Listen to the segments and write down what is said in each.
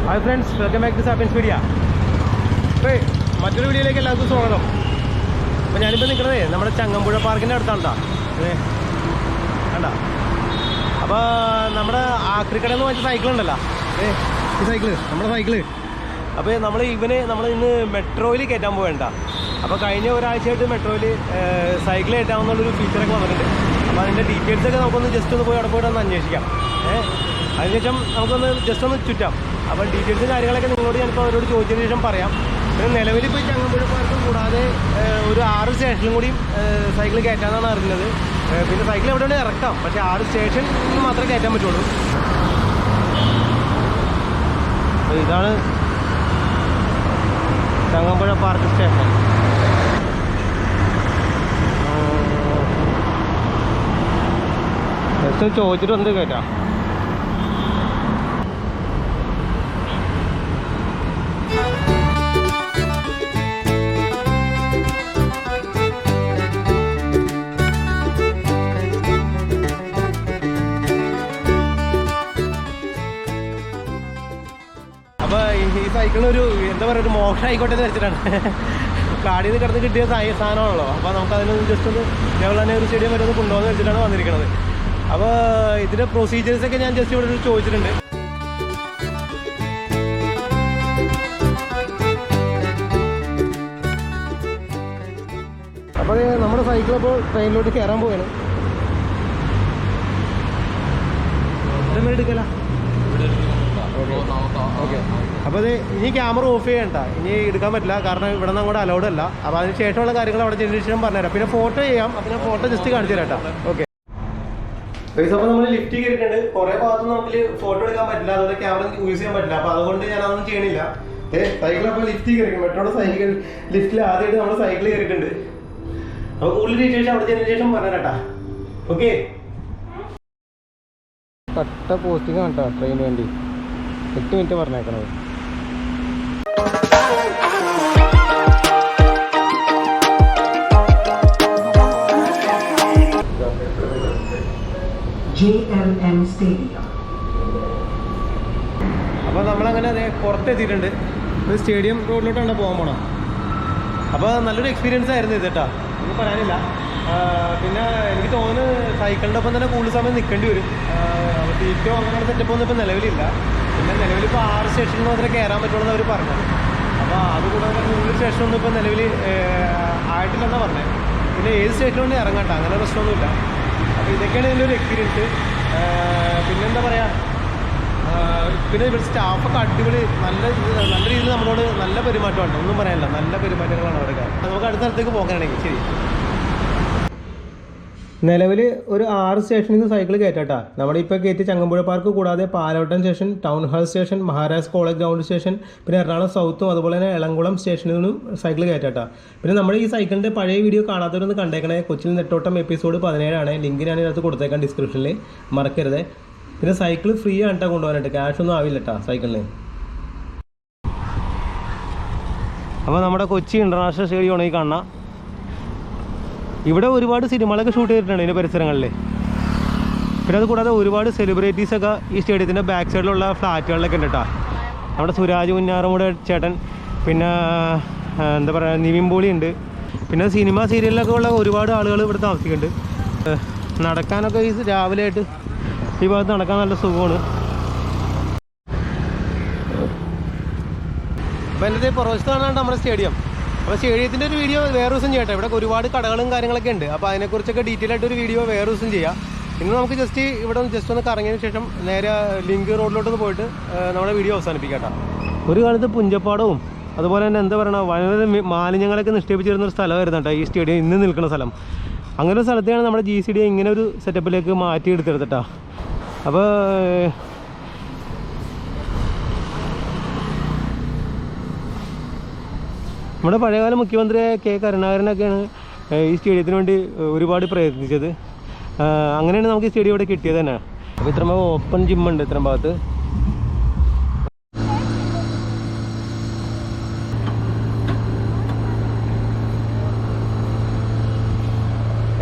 Hi friends, welcome back to Sapiens Media. അപ്പോൾ മറ്റൊരു വീഡിയോയിലേക്ക് എല്ലാവർക്കും സ്വാഗതം. അപ്പോൾ ഞാനിപ്പോൾ നിൽക്കുന്നത് നമ്മുടെ ചങ്ങമ്പുഴ പാർക്കിൻ്റെ അടുത്താണ് കേട്ടോ. വേണ്ട, അപ്പോൾ നമ്മുടെ ആക്രിക്കട എന്ന് വെച്ച സൈക്കിളുണ്ടല്ലോ, ഈ സൈക്കിള്, നമ്മുടെ സൈക്കിള്. അപ്പോൾ നമ്മൾ ഇന്ന് മെട്രോയിൽ കയറ്റാൻ പോകേണ്ട. അപ്പോൾ കഴിഞ്ഞ ഒരാഴ്ചയായിട്ട് മെട്രോയിൽ സൈക്കിൾ കയറ്റാമെന്നുള്ളൊരു ഫീച്ചറൊക്കെ വന്നിട്ടുണ്ട്. അപ്പോൾ അതിൻ്റെ ഡീറ്റെയിൽസൊക്കെ നമുക്കൊന്ന് ജസ്റ്റ് ഒന്ന് പോയി അവിടെ പോയിട്ട് ഒന്ന് അന്വേഷിക്കാം. അതിനുശേഷം നമുക്കൊന്ന് ജസ്റ്റ് ഒന്ന് ചുറ്റാം. അപ്പോൾ ഡീറ്റെയിൽസും കാര്യങ്ങളൊക്കെ നിങ്ങളോട് ഞാനിപ്പോൾ അവരോട് ചോദിച്ചതിന് ശേഷം പറയാം. പിന്നെ നിലവിൽ ഇപ്പോൾ ചങ്ങമ്പുഴ പാർക്കും കൂടാതെ ഒരു 6 സ്റ്റേഷനിലും കൂടിയും സൈക്കിൾ കയറ്റാനാണ് അറിഞ്ഞത്. പിന്നെ സൈക്കിൾ എവിടെ വേണമെങ്കിൽ ഇറക്കാം, പക്ഷേ 6 സ്റ്റേഷനിൽ മാത്രമേ കയറ്റാൻ പറ്റുള്ളൂ. അപ്പോൾ ഇതാണ് ചങ്ങമ്പുഴ പാർക്ക് സ്റ്റേഷൻ. ജസ്റ്റ് ചോദിച്ചിട്ട് വന്ന് കയറ്റാം. അപ്പോൾ ഈ സൈക്കിളിനൊരു എന്താ പറയുക, ഒരു മോശം ആയിക്കോട്ടെ എന്ന് വെച്ചിട്ടാണ്. കാടിൽ നിന്ന് കിടന്ന് കിട്ടിയ സാധനമാണല്ലോ. അപ്പോൾ നമുക്ക് അതിനൊന്ന് ജസ്റ്റ് ഒന്ന് ജവഹർലാൽ സ്റ്റേഡിയം വരെ ഒന്ന് കൊണ്ടുപോകാന്ന് വെച്ചിട്ടാണ് വന്നിരിക്കുന്നത്. അപ്പോൾ ഇതിൻ്റെ പ്രൊസീജിയേഴ്സൊക്കെ ഞാൻ ജസ്റ്റ് ഇവിടെ ചോദിച്ചിട്ടുണ്ട്. അപ്പോൾ നമ്മുടെ സൈക്കിളപ്പോൾ ട്രെയിനിലോട്ട് കയറാൻ പോവുകയാണ്. എടുക്കല ഓക്കെ. അപ്പോൾ അത് ഇനി ക്യാമറ ഓഫ് ചെയ്യണ്ട, ഇനി എടുക്കാൻ പറ്റില്ല, കാരണം ഇവിടെ നിന്ന് അങ്ങോട്ട് അലൗഡ് അല്ല. അപ്പോൾ അതിന് ശേഷമുള്ള കാര്യങ്ങൾ അവിടെ ജനറേഷൻ പറഞ്ഞുതരാം. പിന്നെ ഫോട്ടോ ചെയ്യാം, അപ്പോൾ ഞാൻ ഫോട്ടോ ജസ്റ്റ് കാണിച്ചു തരാം കേട്ടോ. ഓക്കെ. അപ്പോൾ നമ്മൾ ലിഫ്റ്റ് കയറിയിട്ടുണ്ട്. കുറേ ഭാഗത്ത് നമുക്ക് ഫോട്ടോ എടുക്കാൻ പറ്റില്ല, അതുകൊണ്ട് ക്യാമറ യൂസ് ചെയ്യാൻ പറ്റില്ല. അപ്പോൾ അതുകൊണ്ട് ഞാൻ അതൊന്നും ചെയ്യണില്ല. സൈക്കിൾ അപ്പോൾ ലിഫ്റ്റ് കയറി, മെട്രോയുടെ സൈക്കിൾ ലിഫ്റ്റിൽ ആദ്യമായിട്ട് നമ്മൾ സൈക്കിൾ കയറിയിട്ടുണ്ട്. അപ്പോൾ കൂടുതൽ ഡീറ്റെയിൽസ് അവിടെ ജനറേഷൻ പറഞ്ഞുതരാം. ഓക്കെ. കട്ട പോസ്റ്റിംഗ് ആണ് കേട്ടോ ട്രെയിന് വേണ്ടി. 8 മിനിറ്റ് പറഞ്ഞേക്കണത്. അപ്പോൾ നമ്മളങ്ങനെ പുറത്തെത്തിയിട്ടുണ്ട്. സ്റ്റേഡിയം റോഡിലോട്ടാണ് പോകാൻ പോകണം. അപ്പോൾ നല്ലൊരു എക്സ്പീരിയൻസ് ആയിരുന്നു ഇത് കേട്ടോ, ഒന്നും പറയാനില്ല. പിന്നെ എനിക്ക് തോന്നുന്നു സൈക്കിളിൻ്റെ ഒപ്പം തന്നെ കൂടുതൽ സമയം നിൽക്കേണ്ടി വരും. സീറ്റോ അങ്ങനെയുള്ള സെറ്റപ്പൊന്നും ഇപ്പോൾ നിലവിലില്ല. പിന്നെ നിലവിലിപ്പോൾ 6 സ്റ്റേഷനിൽ മാത്രമേ കയറാൻ പറ്റുള്ളൂ എന്ന് അവർ പറഞ്ഞത്. അപ്പോൾ അതുകൂടാതെ 3 സ്റ്റേഷനൊന്നും ഇപ്പോൾ നിലവിൽ ആയിട്ടില്ലെന്നാണ് പറഞ്ഞത്. പിന്നെ ഏത് സ്റ്റേഷനിലും ഇറങ്ങാം കേട്ടോ, അങ്ങനെ പ്രശ്നമൊന്നുമില്ല. അപ്പോൾ ഇതൊക്കെയാണ് ഇതിൻ്റെ ഒരു എക്സ്പീരിയൻസ്. പിന്നെന്താ പറയുക, പിന്നെ ഇവിടെ സ്റ്റാഫൊക്കെ അടിപൊളി, നല്ല രീതിയിൽ നമ്മളോട് നല്ല പെരുമാറ്റമുണ്ട്, ഒന്നും പറയാനില്ല, നല്ല പെരുമാറ്റങ്ങളാണ് അവർക്ക്. നമുക്ക് അടുത്ത സ്ഥലത്തേക്ക് പോകാനാണെങ്കിൽ ശരി. നിലവിൽ ഒരു 6 സ്റ്റേഷനിൽ നിന്ന് സൈക്കിൾ കയറ്റാട്ടാ. നമ്മുടെ ഇപ്പോൾ കയറ്റി ചങ്ങമ്പുഴ പാർക്ക് കൂടാതെ Palavattam station, town hall station, Maharaj college ground station, പിന്നെ എറണാകുളം സൗത്തും അതുപോലെ തന്നെ എളംകുളം സ്റ്റേഷനിൽ നിന്നും സൈക്കിൾ കയറ്റാട്ടാ. പിന്നെ നമ്മുടെ ഈ സൈക്കിളിൻ്റെ പഴയ വീഡിയോ കാണാത്തവരൊന്ന് കണ്ടേക്കണേ. കൊച്ചിൻ നെട്ടോട്ടം എപ്പിസോഡ് 17 ലിങ്ക് ഞാൻ ഇതിനകത്ത് കൊടുത്തേക്കാം ഡിസ്ക്രിപ്ഷനിൽ, മറക്കരുത്. പിന്നെ സൈക്കിൾ ഫ്രീ ആണ് കേട്ടോ കൊണ്ടുപോകാനായിട്ട്, ക്യാഷൊന്നും ആവില്ല കേട്ടോ സൈക്കിളിന്. അപ്പോൾ നമ്മുടെ കൊച്ചി ഇൻ്റർനാഷണൽ സ്റ്റേഡിയമാണ് ഈ കാണുക. ഇവിടെ ഒരുപാട് സിനിമകളൊക്കെ ഷൂട്ട് ചെയ്തിട്ടുണ്ട് ഇതിൻ്റെ പരിസരങ്ങളിൽ. പിന്നെ അത് കൂടാതെ ഒരുപാട് സെലിബ്രിറ്റീസൊക്കെ ഈ സ്റ്റേഡിയത്തിൻ്റെ ബാക്ക് സൈഡിലുള്ള ഫ്ലാറ്റുകളിലൊക്കെ ഉണ്ട് കേട്ടോ. നമ്മുടെ സുരാജ് കുഞ്ഞാറമ്മൂടെ ചേട്ടൻ, പിന്നെ എന്താ പറയുക, നിവിൻ പോളി ഉണ്ട്. പിന്നെ സിനിമ സീരിയലിലൊക്കെ ഉള്ള ഒരുപാട് ആളുകൾ ഇവിടെ താമസിക്കുന്നുണ്ട്. നടക്കാനൊക്കെ ഈ രാവിലെ ആയിട്ട് ഈ ഭാഗത്ത് നടക്കാൻ നല്ല സുഖമാണ്. അപ്പോൾ എൻ്റെ പുറവശത്താണ് നമ്മുടെ സ്റ്റേഡിയം. അപ്പോൾ സ്റ്റേഡിയത്തിൻ്റെ ഒരു വീഡിയോ വേറെ ദിവസം ചെയ്യട്ടെ. ഇവിടെ ഒരുപാട് കടകളും കാര്യങ്ങളൊക്കെ ഉണ്ട്. അപ്പോൾ അതിനെക്കുറിച്ചൊക്കെ ഡീറ്റെയിൽ ആയിട്ടൊരു വീഡിയോ വേറെ ദിവസം ചെയ്യാം. ഇന്ന് നമുക്ക് ജസ്റ്റ് ഇവിടെ ജസ്റ്റ് ഒന്ന് കറങ്ങിയതിന് ശേഷം നേരെ ലിങ്ക് റോഡിലോട്ടൊന്ന് പോയിട്ട് നമ്മുടെ വീഡിയോ അവസാനിപ്പിക്കാം കേട്ടോ. ഒരു കാലത്ത് പുഞ്ചപ്പാടവും അതുപോലെ തന്നെ എന്താ പറയുക, വളരെ മാലിന്യങ്ങളൊക്കെ നിക്ഷേപിച്ചിരുന്നൊരു സ്ഥലമായിരുന്നു കേട്ടോ ഈ സ്റ്റേഡിയം ഇന്ന് നിൽക്കുന്ന സ്ഥലം. അങ്ങനെ ഒരു സ്ഥലത്തെയാണ് നമ്മുടെ GCD ഇങ്ങനെ ഒരു സെറ്റപ്പിലേക്ക് മാറ്റിയെടുത്തെടുത്തിട്ടാ. അപ്പോൾ നമ്മുടെ പഴയകാല മുഖ്യമന്ത്രി K. കരുണാകരനൊക്കെയാണ് ഈ സ്റ്റേഡിയത്തിന് വേണ്ടി ഒരുപാട് പ്രയത്നിച്ചത്. അങ്ങനെയാണ് നമുക്ക് ഈ സ്റ്റേഡിയം ഇവിടെ കിട്ടിയത് തന്നെ. അപ്പോൾ ഇത്ര ഓപ്പൺ ജിമ്മുണ്ട് ഇത്രയും ഭാഗത്ത്.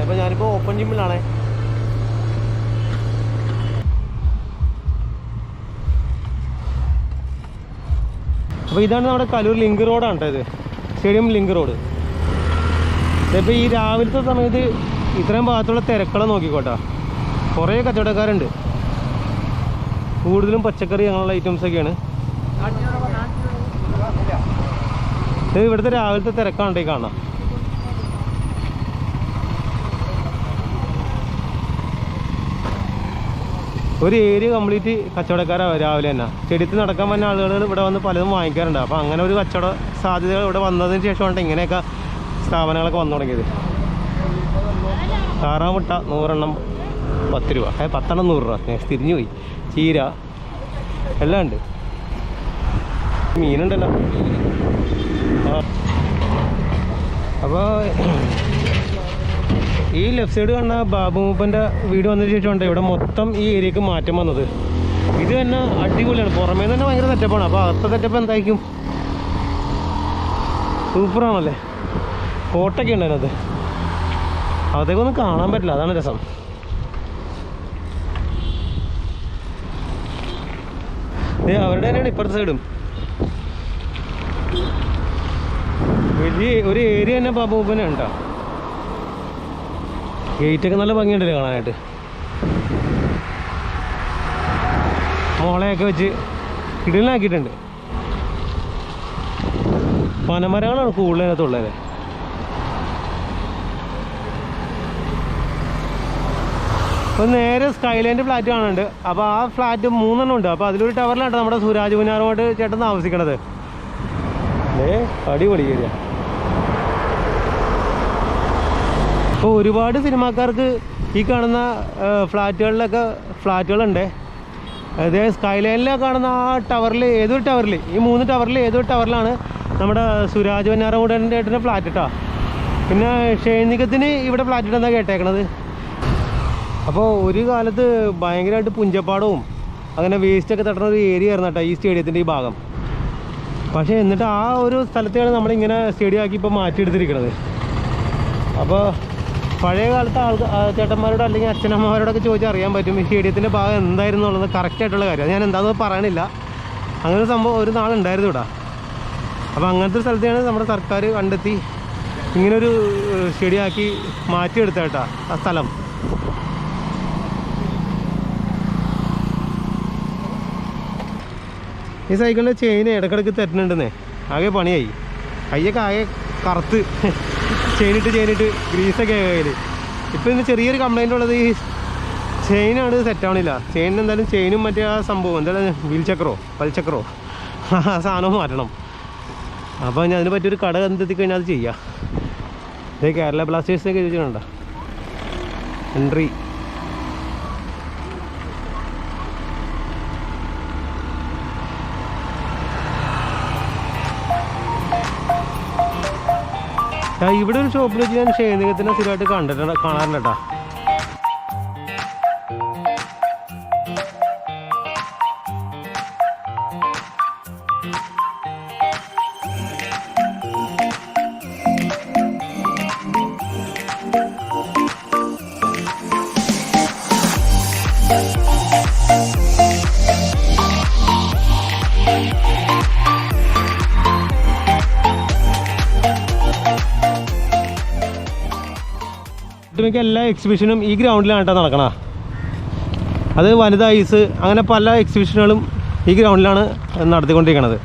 അപ്പോൾ ഞാനിപ്പോൾ ഓപ്പൺ ജിമ്മിലാണേ. അപ്പോൾ ഇതാണ് നമ്മുടെ കലൂർ ലിങ്ക് റോഡാണ് കേട്ടോ. ഇത് സ്റ്റേഡിയം ലിങ്ക് റോഡ്. ഇപ്പോൾ ഈ രാവിലത്തെ സമയത്ത് ഇത്രയും ഭാഗത്തുള്ള തിരക്കുകളെ നോക്കിക്കോട്ടെ, കുറേ കച്ചവടക്കാരുണ്ട്. കൂടുതലും പച്ചക്കറി അങ്ങനെയുള്ള ഐറ്റംസൊക്കെയാണ്. ഇത് ഇവിടുത്തെ രാവിലത്തെ തിരക്കാണ് ഈ കാണാം. ഒരു ഏരിയ കംപ്ലീറ്റ് കച്ചവടക്കാരാണ് രാവിലെ തന്നെ. സ്റ്റേഡിയത്തിൽ നടക്കാൻ വന്ന ആളുകൾ ഇവിടെ വന്ന് പലതും വാങ്ങിക്കാറുണ്ട്. അപ്പോൾ അങ്ങനെ ഒരു കച്ചവട സാധ്യതകൾ ഇവിടെ വന്നതിന് ശേഷമാണ് ഇങ്ങനെയൊക്കെ സ്ഥാപനങ്ങളൊക്കെ വന്നു തുടങ്ങിയത്. താറാമുട്ട 100 എണ്ണം 10 രൂപ, 10 എണ്ണം 100 രൂപ. തിരിഞ്ഞു പോയി. ചീര എല്ലാം ഉണ്ട്. മീനുണ്ടല്ലോ. അപ്പോൾ ഈ ലെഫ്റ്റ് സൈഡ് കാണുന്ന ബാബു മൂപ്പൻ്റെ വീട് വന്നതിന് ശേഷമുണ്ട് ഇവിടെ മൊത്തം ഈ ഏരിയക്ക് മാറ്റം വന്നത്. ഇത് തന്നെ അടിപൊളിയാണ്. പുറമേ തന്നെ ഭയങ്കര സെറ്റപ്പാണ്. അപ്പോൾ അകത്തെ സെറ്റപ്പ് എന്തായിരിക്കും? സൂപ്പറാണല്ലേ. കോട്ടൊക്കെ ഉണ്ട് അതിനകത്ത്. അതൊക്കെ കാണാൻ പറ്റില്ല, അതാണ് രസം. അവരുടെ തന്നെയാണ് ഇപ്പുറത്തെ സൈഡും. വലിയ ഒരു ഏരിയ തന്നെ ബാബു മൂപ്പനെ ഉണ്ടോ. ഗേറ്റൊക്കെ നല്ല ഭംഗിയുണ്ടല്ലോ കാണാനായിട്ട്. മോളെയൊക്കെ വെച്ച് ഇടലാക്കിയിട്ടുണ്ട്. പനമരങ്ങളാണ് കൂടുതലതിനകത്തുള്ളത്. അപ്പോൾ നേരെ സ്കൈലൈൻ്റെ ഫ്ലാറ്റ് കാണുന്നുണ്ട്. അപ്പോൾ ആ ഫ്ലാറ്റ് 3 എണ്ണം ഉണ്ട്. അപ്പോൾ അതിലൊരു ടവറിലാണ് നമ്മുടെ സുരാജ് പുനാറുമായിട്ട് ചേട്ടൻ താമസിക്കണത്. അടിപൊളി ഏരിയ. അപ്പോൾ ഒരുപാട് സിനിമാക്കാർക്ക് ഈ കാണുന്ന ഫ്ലാറ്റുകളുണ്ട്. അതായത് സ്കൈലൈനിൽ കാണുന്ന ആ ടവറിൽ ഏതൊരു ടവറിൽ, ഈ 3 ടവറിൽ ഏതൊരു ടവറിലാണ് നമ്മുടെ സുരാജ് വന്നാറമൂടൻ്റെ ഏട്ടൻ്റെ ഫ്ലാറ്റ് കേട്ടോ. പിന്നെ ഷെയ്നികത്തിന് ഇവിടെ ഫ്ലാറ്റ് ഇട്ടെന്നാണ് കേട്ടേക്കണത്. അപ്പോൾ ഒരു കാലത്ത് ഭയങ്കരമായിട്ട് പുഞ്ചപ്പാടവും അങ്ങനെ വേസ്റ്റൊക്കെ തട്ടുന്ന ഒരു ഏരിയ ആയിരുന്നു കേട്ടോ ഈ സ്റ്റേഡിയത്തിൻ്റെ ഈ ഭാഗം. പക്ഷേ എന്നിട്ട് ആ ഒരു സ്ഥലത്തെയാണ് നമ്മളിങ്ങനെ സ്റ്റേഡിയം ആക്കി ഇപ്പോൾ മാറ്റിയെടുത്തിരിക്കുന്നത്. അപ്പോൾ പഴയ കാലത്തെ ചേട്ടന്മാരോട് അല്ലെങ്കിൽ അച്ഛനമ്മമാരോടൊക്കെ ചോദിച്ചാൽ അറിയാൻ പറ്റും ഈ സ്റ്റേഡിയത്തിൻ്റെ ഭാഗം എന്തായിരുന്നു എന്നുള്ളത് കറക്റ്റായിട്ടുള്ള കാര്യം. ഞാൻ എന്താണെന്ന് പറയണില്ല. അങ്ങനെ ഒരു സംഭവം ഒരു നാളുണ്ടായിരുന്നു ഇവിടെ. അപ്പോൾ അങ്ങനത്തെ ഒരു സ്ഥലത്തെയാണ് നമ്മുടെ സർക്കാർ കണ്ടെത്തി ഇങ്ങനൊരു സ്റ്റേഡിയം ആക്കി മാറ്റിയെടുത്ത കേട്ടോ ആ സ്ഥലം. ഈ സൈക്കിളിൻ്റെ ചെയിൻ ഇടയ്ക്കിടയ്ക്ക് തെറ്റുന്നുണ്ടെന്നേ, ആകെ പണിയായി. കയ്യൊക്കെ ആകെ കറുത്ത് ചെയിനിട്ട് ഗ്രീസൊക്കെ ആയി കയ്യിൽ. ഇപ്പോൾ ഇന്ന് ചെറിയൊരു കംപ്ലൈൻ്റ് ഉള്ളത് ഈ ചെയിനാണ് സെറ്റാവണില്ല. ചെയിനിന് എന്തായാലും ചെയിനും മറ്റേ ആ സംഭവം എന്തായാലും പൽചക്രോ ആ സാധനവും മാറ്റണം. അപ്പോൾ ഞാൻ അതിന് പറ്റിയൊരു കട കണ്ടെത്തിക്കഴിഞ്ഞാൽ അത് ചെയ്യാം. ഇത് കേരള ബ്ലാസ്റ്റേഴ്സിനൊക്കെ ചോദിച്ചിട്ടുണ്ടോ എൻട്രി. ഇവിടെ ഒരു ഷോപ്പിൽ വെച്ച് ഞാൻ ഷെയ്നികത്തിനെ സ്ഥിരമായിട്ട് കാണാറുണ്ട് കേട്ടോ. ഒട്ടുമിക്ക എല്ലാ എക്സിബിഷനും ഈ ഗ്രൗണ്ടിലാണ് കേട്ടോ നടക്കണ. അത് വനിതാ ഐസ് അങ്ങനെ പല എക്സിബിഷനുകളും ഈ ഗ്രൗണ്ടിലാണ് നടത്തിക്കൊണ്ടിരിക്കുന്നത്.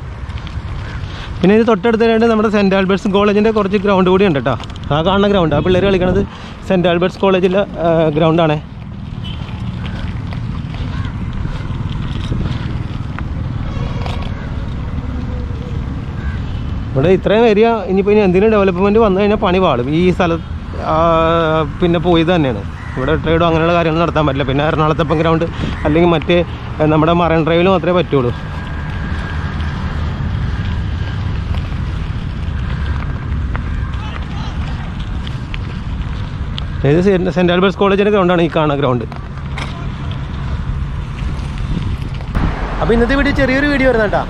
പിന്നെ ഇത് തൊട്ടടുത്തായിട്ട് നമ്മുടെ സെൻറ്റ് ആൽബർട്ട്സ് കോളേജിൻ്റെ കുറച്ച് ഗ്രൗണ്ട് കൂടി ഉണ്ട് കേട്ടോ. ആ കാണുന്ന ഗ്രൗണ്ട്, ആ പിള്ളേർ കളിക്കുന്നത് സെൻറ്റ് ആൽബർട്ട്സ് കോളേജിലെ ഗ്രൗണ്ടാണ്. ഇവിടെ ഇത്രയും ഏരിയ ഇനിയിപ്പോൾ എന്തെങ്കിലും ഡെവലപ്മെൻറ്റ് വന്നു കഴിഞ്ഞാൽ പണി പാടും. ഈ സ്ഥലത്ത് പിന്നെ പോയത് തന്നെയാണ്. ഇവിടെ ട്രേഡോ അങ്ങനെയുള്ള കാര്യങ്ങൾ നടത്താൻ പറ്റില്ല. പിന്നെ എറണാകുളത്തപ്പം ഗ്രൗണ്ട് അല്ലെങ്കിൽ മറ്റേ നമ്മുടെ മറൈൻ ഡ്രൈവിൽ മാത്രമേ പറ്റുള്ളൂ. ഇത് സെൻറ്റ് ആൽബർട്ട്സ് കോളേജിൻ്റെ ഗ്രൗണ്ടാണ് ഈ കാണുന്ന ഗ്രൗണ്ട്. അപ്പോൾ ഇന്നത്തെ വീഡിയോ ചെറിയൊരു വീഡിയോ വരുന്ന കേട്ടോ.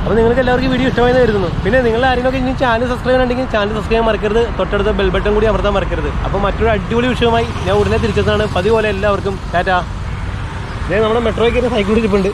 അപ്പോൾ നിങ്ങൾക്ക് എല്ലാവർക്കും വീഡിയോ ഇഷ്ടമായെന്ന് കരുതുന്നു. പിന്നെ നിങ്ങൾ ആരെങ്കിലും ഇനി ചാനൽ സബ്സ്ക്രൈബ് ചെയ്യണമെങ്കിൽ ചാനൽ സബ്സ്ക്രൈബ് ചെയ്യാൻ മറക്കരുത്. തൊട്ടടുത്ത ബെൽ ബട്ടൺ കൂടി അമർത്താൻ മറക്കരുത്. അപ്പോൾ മറ്റൊരു അടിപൊളി വിഷയമായി ഞാൻ ഉടനെ തിരിച്ചെത്താണ്. പതിപോലെ എല്ലാവർക്കും ടാറ്റാ. നമ്മുടെ മെട്രോയ്ക്ക് സൈക്കിൾ ഇരിപ്പുണ്ട്.